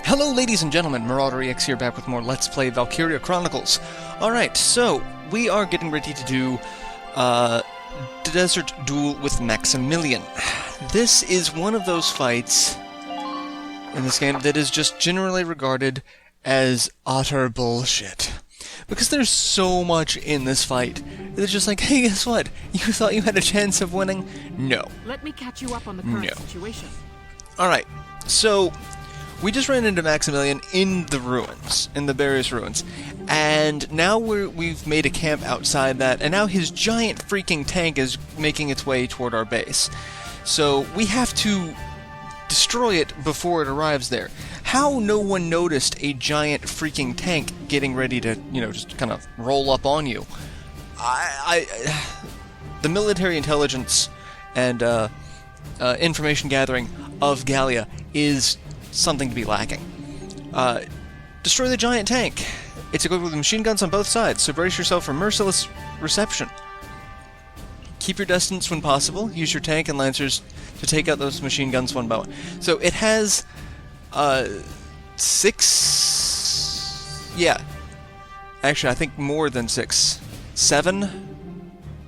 Hello ladies and gentlemen, MarauderEX here, back with more Let's Play Valkyria Chronicles. Alright, so we are getting ready to do Desert Duel with Maximilian. This is one of those fights in this game that is just generally regarded as utter bullshit. Because there's so much in this fight. It's just like, hey, guess what? You thought you had a chance of winning? No. Let me catch you up on the current situation. Alright, so we just ran into Maximilian in the ruins, in the various ruins, and now we've made a camp outside that, and now his giant freaking tank is making its way toward our base. So we have to destroy it before it arrives there. How no one noticed a giant freaking tank getting ready to, you know, just kind of roll up on you? The military intelligence and information gathering of Gallia is something to be lacking. Destroy the giant tank. It's equipped with machine guns on both sides, so brace yourself for merciless reception. Keep your distance when possible. Use your tank and lancers to take out those machine guns one by one. So it has 6... Yeah. Actually, I think more than 6. 7?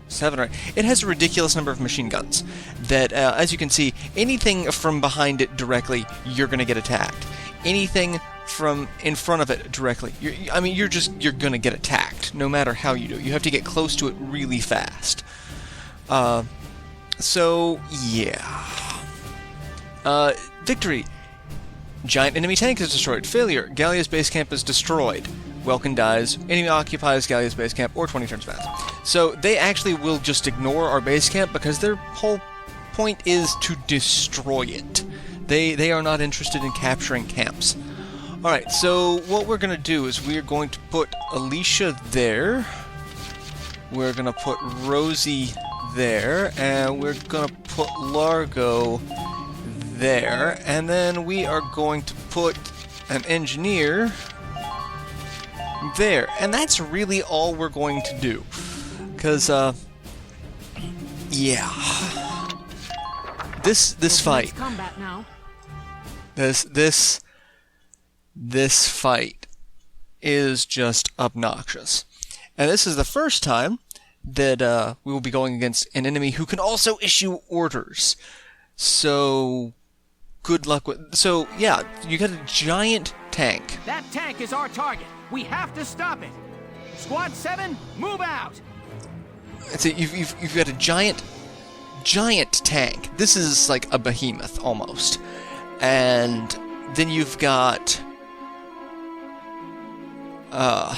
7, right? It has a ridiculous number of machine guns that, as you can see, anything from behind it directly, you're going to get attacked. Anything from in front of it directly, you're going to get attacked, no matter how you do it. You have to get close to it really fast. So, yeah. Victory. Giant enemy tank is destroyed. Failure. Gallia's base camp is destroyed. Welkin dies. Enemy occupies Gallia's base camp, or 20 turns fast. So they actually will just ignore our base camp because their whole point is to destroy it. They are not interested in capturing camps. Alright, so what we're going to do is we're going to put Alicia there. We're going to put Rosie there. And we're going to put Largo there. And then we are going to put an engineer there, and that's really all we're going to do, because yeah, this fight, this fight is just obnoxious, and this is the first time that we will be going against an enemy who can also issue orders. So good luck with. So yeah, you got a giant tank. That tank is our target. We have to stop it. Squad 7, move out. So you've got a giant tank. This is like a behemoth almost, and then you've got the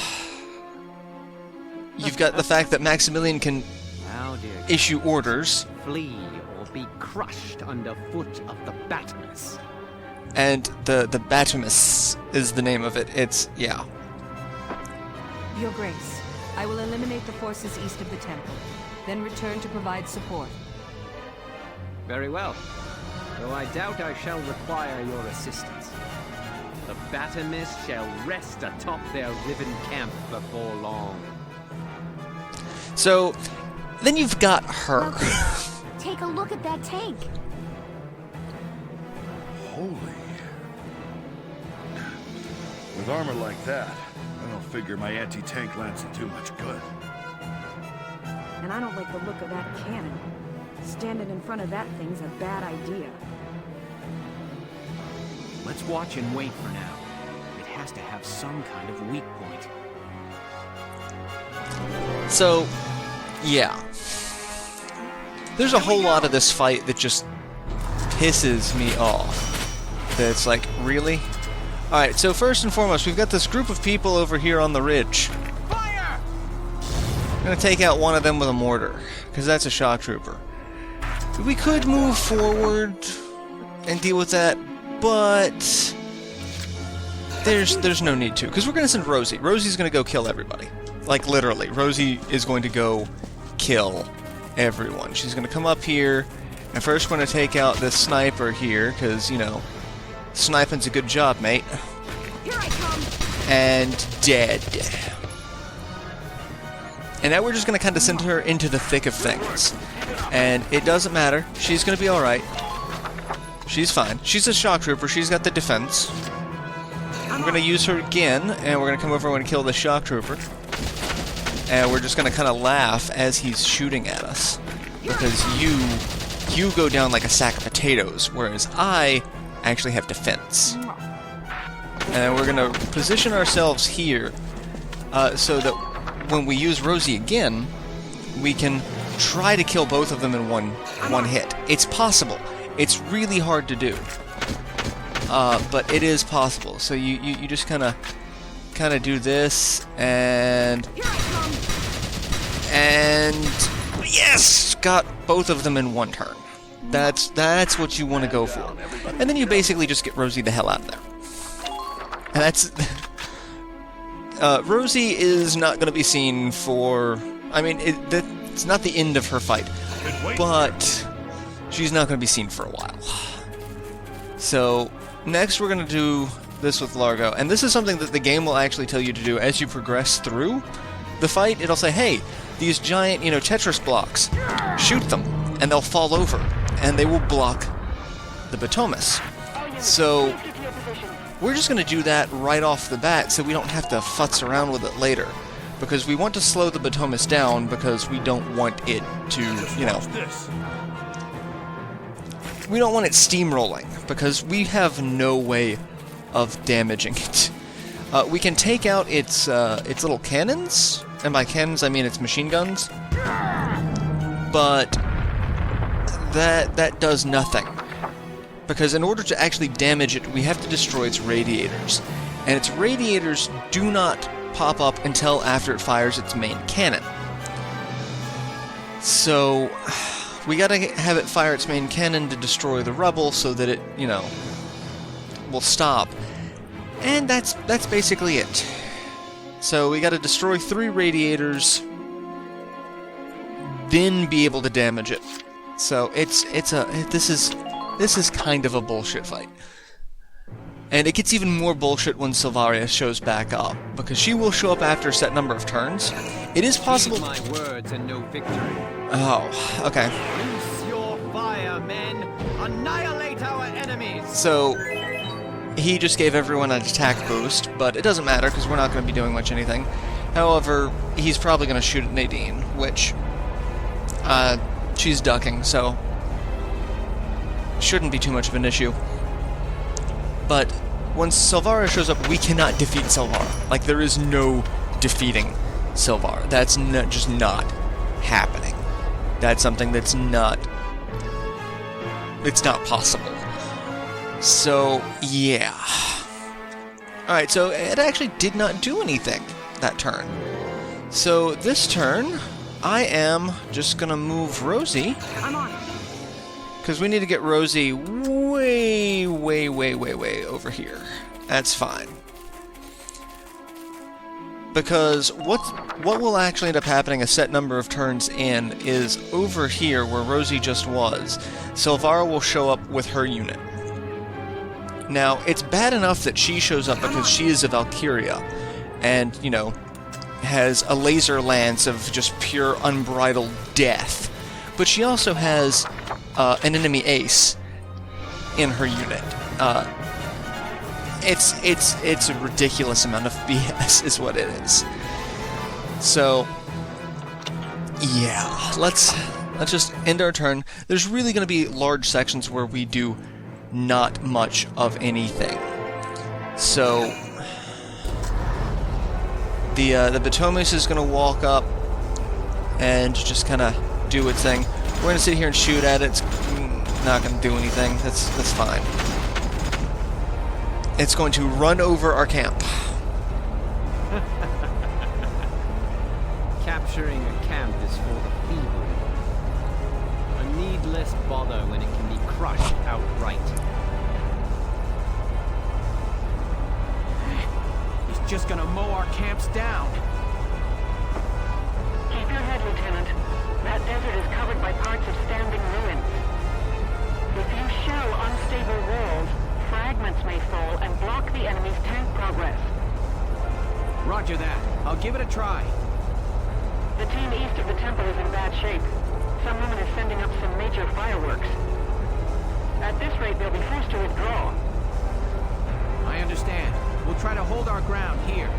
fact that Maximilian can issue orders. Flee or be crushed underfoot of the batomys. And the batomys is the name of it. It's, yeah. Your Grace, I will eliminate the forces east of the temple, then return to provide support. Very well. Though I doubt I shall require your assistance. The batomys shall rest atop their riven camp before long. So, then you've got her. Okay. Take a look at that tank. Holy. With armor like that, I don't figure my anti-tank lance will do much good. And I don't like the look of that cannon. Standing in front of that thing's a bad idea. Let's watch and wait for now. It has to have some kind of weak point. So, yeah. There's a whole lot of this fight that just pisses me off. That's like, really? Alright, so first and foremost, we've got this group of people over here on the ridge. Fire! I'm gonna take out one of them with a mortar, because that's a shock trooper. We could move forward and deal with that, but there's no need to, because we're gonna send Rosie. Rosie's gonna go kill everybody. Like, literally. Rosie is going to go kill everyone. She's gonna come up here, and first we're gonna take out this sniper here, because, you know, sniping's a good job, mate. Here I come. And dead. And now we're just going to kind of send her into the thick of things. And it doesn't matter. She's gonna be alright. She's fine. She's a shock trooper. She's got the defense. We're gonna use her again, and we're gonna come over and kill the shock trooper. And we're just gonna kind of laugh as he's shooting at us. Because you go down like a sack of potatoes, whereas I actually have defense. And we're gonna position ourselves here so that when we use Rosie again, we can try to kill both of them in one hit. It's possible. It's really hard to do, but it is possible. So you just kind of do this, and yes, got both of them in one turn. That's what you want to go for, and then you basically just get Rosie the hell out of there. And that's Rosie is not going to be seen for. I mean, it's not the end of her fight, but she's not going to be seen for a while. So next we're going to do this with Largo, and this is something that the game will actually tell you to do as you progress through the fight. It'll say, hey, these giant, Tetris blocks, shoot them, and they'll fall over, and they will block the batomys. So we're just going to do that right off the bat so we don't have to futz around with it later. Because we want to slow the batomys down because we don't want it to, we don't want it steamrolling because we have no way of damaging it. We can take out its little cannons, and by cannons I mean its machine guns, but that does nothing. Because in order to actually damage it, we have to destroy its radiators. And its radiators do not pop up until after it fires its main cannon. So we gotta have it fire its main cannon to destroy the rubble so that it, will stop. And that's basically it. So we gotta destroy 3 radiators, then be able to damage it. So this is kind of a bullshit fight. And it gets even more bullshit when Selvaria shows back up, because she will show up after a set number of turns. It is possible. Heed my words and no victory. Oh, okay. Loose your fire, men. Annihilate our enemies. So he just gave everyone an attack boost, but it doesn't matter because we're not going to be doing much anything. However, he's probably going to shoot at Nadine, which she's ducking, so shouldn't be too much of an issue. But when Selvaria shows up, we cannot defeat Selvaria. Like, there is no defeating Selvaria. That's just not happening. That's something that's not... it's not possible. So, yeah. Alright, so it actually did not do anything that turn. So, this turn, I am just gonna move Rosie. I'm on. Because we need to get Rosie way over here. That's fine. Because what will actually end up happening a set number of turns in is over here where Rosie just was, Selvaria will show up with her unit. Now, it's bad enough that she shows up because she is a Valkyria and, has a laser lance of just pure unbridled death. But she also has an enemy ace in her unit. It's a ridiculous amount of BS is what it is. So yeah, let's just end our turn. There's really going to be large sections where we do not much of anything. So the batomys is going to walk up and just kind of do its thing. We're going to sit here and shoot at it. It's not going to do anything. That's fine. It's going to run over our camp. Capturing a camp is for the feeble. A needless bother when it can be crushed outright. He's just gonna mow our camps down. Keep your head, Lieutenant. That desert is covered by parts of standing ruins. If you shell unstable walls, fragments may fall and block the enemy's tank progress. Roger that. I'll give it a try. The team east of the temple is in bad shape. Some woman is sending up some major fireworks. At this rate, they'll be forced to withdraw. I understand. We'll try to hold our ground here.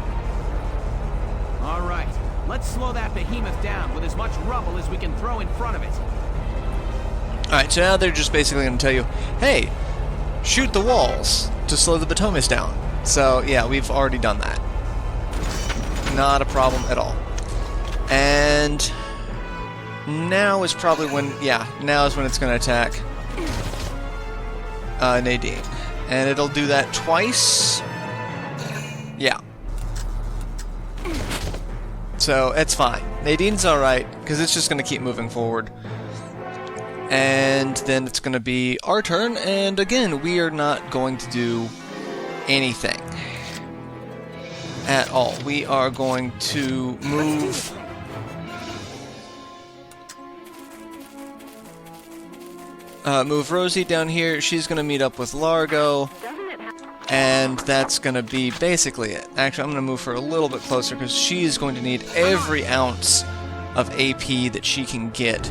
All right. Let's slow that behemoth down with as much rubble as we can throw in front of it. Alright, so now they're just basically going to tell you, hey, shoot the walls to slow the batomys down. So, yeah, we've already done that. Not a problem at all. And now is probably when, yeah, now is when it's going to attack Nadine. And it'll do that twice. Yeah. So, it's fine. Nadine's alright, because it's just going to keep moving forward. And then it's going to be our turn, and again, we are not going to do anything at all. We are going to move... move Rosie down here. She's going to meet up with Largo. And that's going to be basically it. Actually, I'm going to move her a little bit closer because she's going to need every ounce of AP that she can get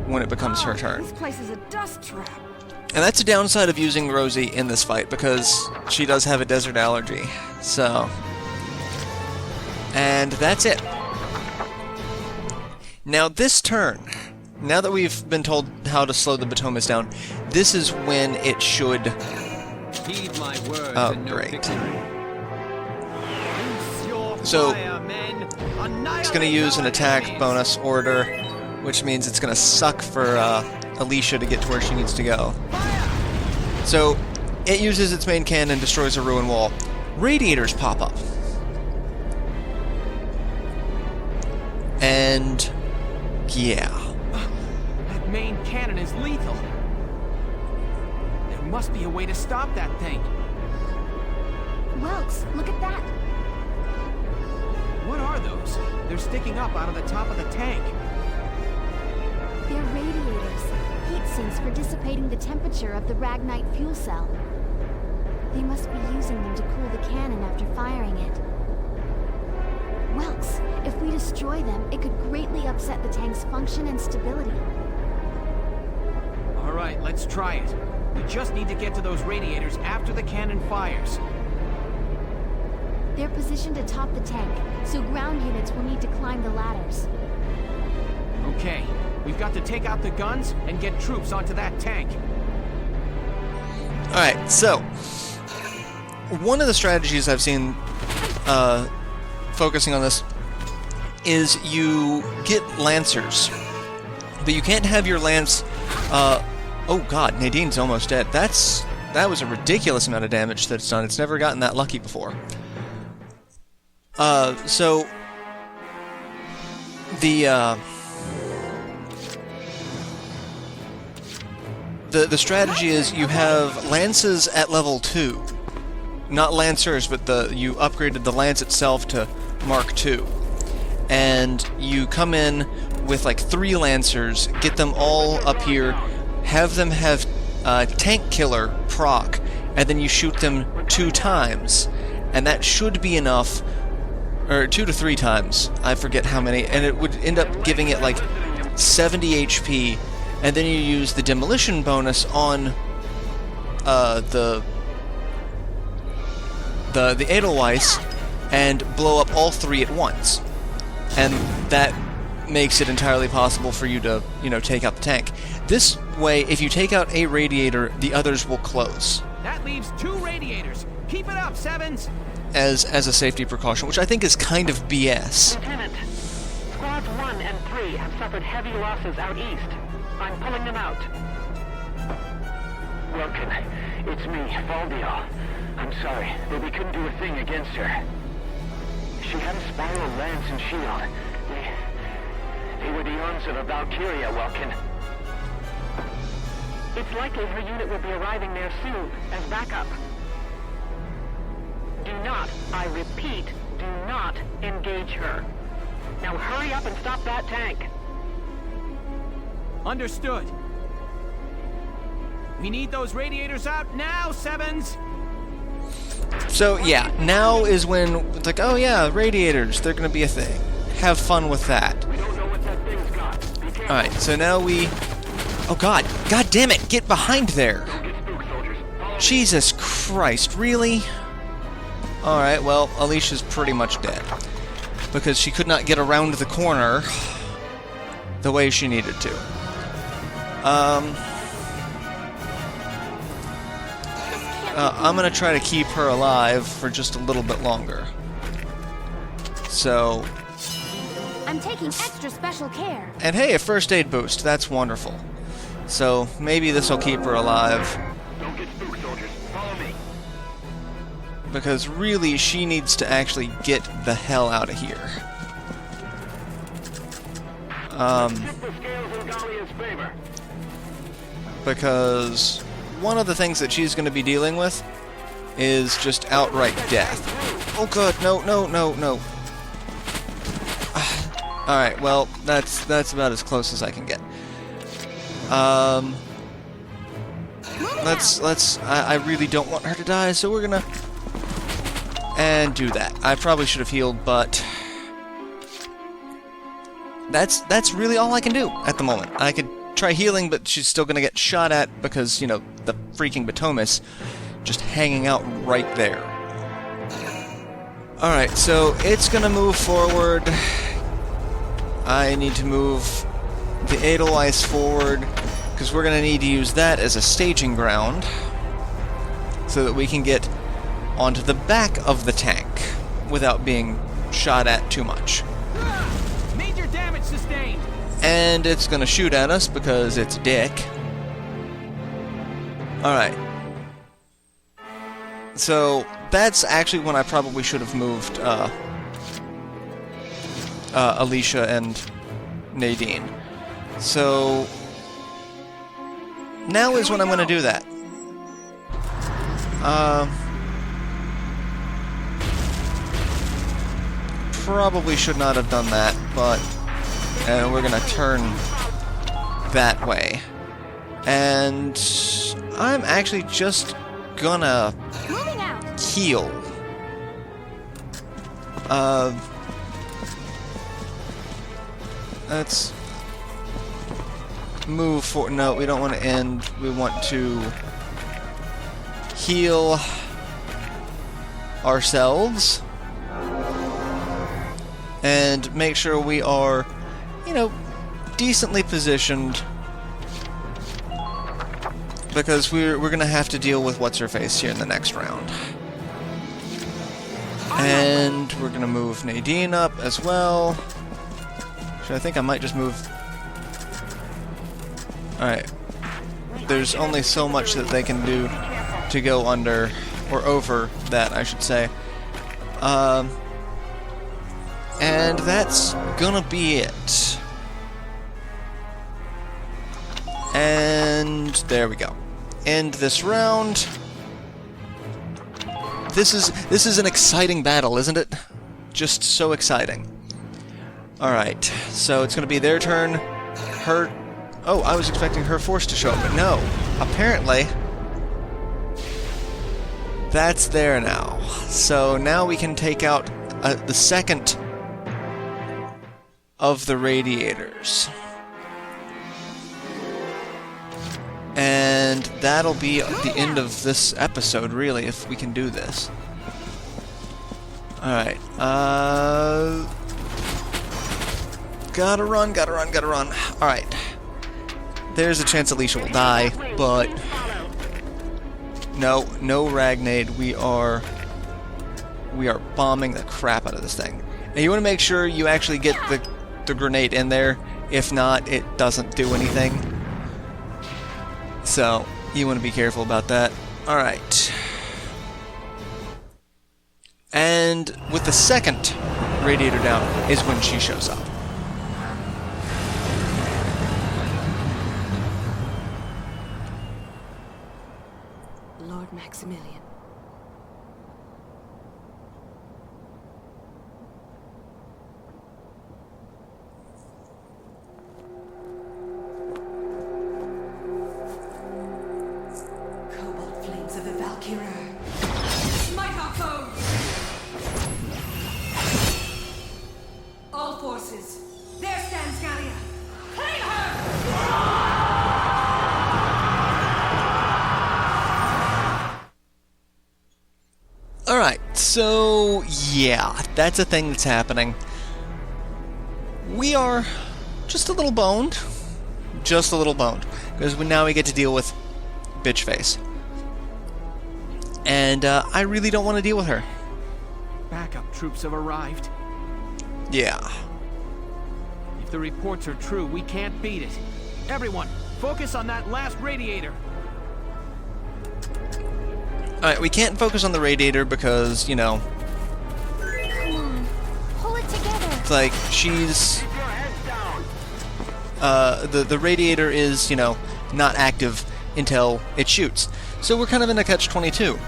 when it becomes her turn. This place is a dust trap. And that's a downside of using Rosie in this fight because she does have a desert allergy. So, and that's it. Now this turn, now that we've been told how to slow the batomys down, this is when it should... Heed my words. Oh, great. So, it's going to use an attack bonus order, which means it's going to suck for Alicia to get to where she needs to go. So, it uses its main cannon, destroys a ruin wall. Radiators pop up. And, yeah. That main cannon is lethal. There must be a way to stop that thing. Welks, look at that. What are those? They're sticking up out of the top of the tank. They're radiators, heat sinks for dissipating the temperature of the Ragnite fuel cell. They must be using them to cool the cannon after firing it. Welks, if we destroy them, it could greatly upset the tank's function and stability. All right, let's try it. We just need to get to those radiators after the cannon fires. They're positioned atop the tank, so ground units will need to climb the ladders. Okay, we've got to take out the guns and get troops onto that tank. Alright, so, one of the strategies I've seen focusing on this is you get lancers, but you can't have your lance... oh god, Nadine's almost dead. That was a ridiculous amount of damage that it's done. It's never gotten that lucky before. So... The strategy is you have lances at level 2. Not lancers, but you upgraded the lance itself to Mark II. And you come in with like 3 lancers, get them all up here, have them have tank killer proc, and then you shoot them 2 times. And that should be enough, or 2 to 3 times, I forget how many, and it would end up giving it like 70 HP, and then you use the demolition bonus on the Edelweiss and blow up all 3 at once. And that makes it entirely possible for you to, take out the tank. This way, if you take out a radiator, the others will close. That leaves 2 radiators. Keep it up, Sevens! As a safety precaution, which I think is kind of BS. Lieutenant, squads 1 and 3 have suffered heavy losses out east. I'm pulling them out. Welkin, it's me, Valdio. I'm sorry, but we couldn't do a thing against her. She had a spiral lance and shield. They were the arms of a Valkyria, Welkin. It's likely her unit will be arriving there soon, as backup. Do not, I repeat, do not engage her. Now hurry up and stop that tank. Understood. We need those radiators out now, Sevens! So yeah, now is when it's like, oh yeah, radiators, they're gonna be a thing. Have fun with that. We don't know what that thing's got. Be careful. Alright, so now we... Oh god! God damn it! Get behind there! Jesus Christ, really? Alright, well, Alicia's pretty much dead. Because she could not get around the corner the way she needed to. I'm gonna try to keep her alive for just a little bit longer. So... I'm taking extra special care. And hey, a first aid boost. That's wonderful. So, maybe this will keep her alive. Don't get spooked, soldiers. Follow me. Because really, she needs to actually get the hell out of here. Tip the scales in Gallia's favor. Because one of the things that she's going to be dealing with is just outright death. Oh god, no, no, no, no. Alright, well, that's about as close as I can get. I really don't want her to die, so we're gonna... And do that. I probably should have healed, but... That's really all I can do at the moment. I could try healing, but she's still gonna get shot at because, you know, the freaking batomys just hanging out right there. Alright, so it's gonna move forward. I need to move the Edelweiss forward, because we're going to need to use that as a staging ground, so that we can get onto the back of the tank without being shot at too much. Major damage sustained. And it's going to shoot at us because it's a dick. Alright. So, that's actually when I probably should have moved, Alicia and Nadine. So now is when I'm going to do that. Probably should not have done that, but we're going to turn that way. And I'm actually just gonna heal. Let's move forward. No, we don't want to end. We want to heal ourselves and make sure we are, you know, decently positioned, because we're going to have to deal with what's-her-face here in the next round. And we're going to move Nadine up as well. I think I might just move... Alright. There's only so much that they can do to go under, or over that, I should say. And that's gonna be it. And there we go. End this round. This is an exciting battle, isn't it? Just so exciting. Alright, so it's going to be their turn. Her... Oh, I was expecting her force to show up, but no. Apparently, that's there now. So now we can take out the second of the radiators. And that'll be the end of this episode, really, if we can do this. Alright, Gotta run, gotta run, gotta run. Alright. There's a chance Alicia will die, but... No, no Ragnade. We are bombing the crap out of this thing. Now you want to make sure you actually get the grenade in there. If not, it doesn't do anything. So, you want to be careful about that. Alright. And with the second radiator down is when she shows up. Lord Maximilian. Cobalt flames of the Valkyria. Smite our foes! All forces, there stands Gallia! Claim her! So, yeah, that's a thing that's happening. We are just a little boned. Just a little boned. Because now we get to deal with Bitchface. And I really don't want to deal with her. Backup troops have arrived. Yeah. If the reports are true, we can't beat it. Everyone, focus on that last radiator. Alright, we can't focus on the radiator because, you know... Come on, pull it together. It's like, she's... The radiator is, you know, not active until it shoots. So we're kind of in a catch-22.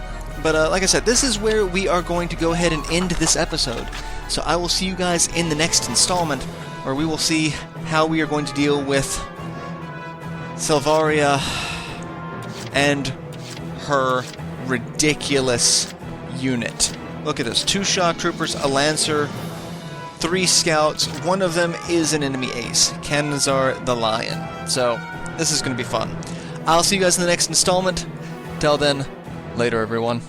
But, like I said, this is where we are going to go ahead and end this episode. So I will see you guys in the next installment, where we will see how we are going to deal with Selvaria and her ridiculous unit. Look at this. 2 shock troopers, a lancer, 3 scouts. One of them is an enemy ace, Kanazar the Lion. So this is going to be fun. I'll see you guys in the next installment. Till then, later everyone.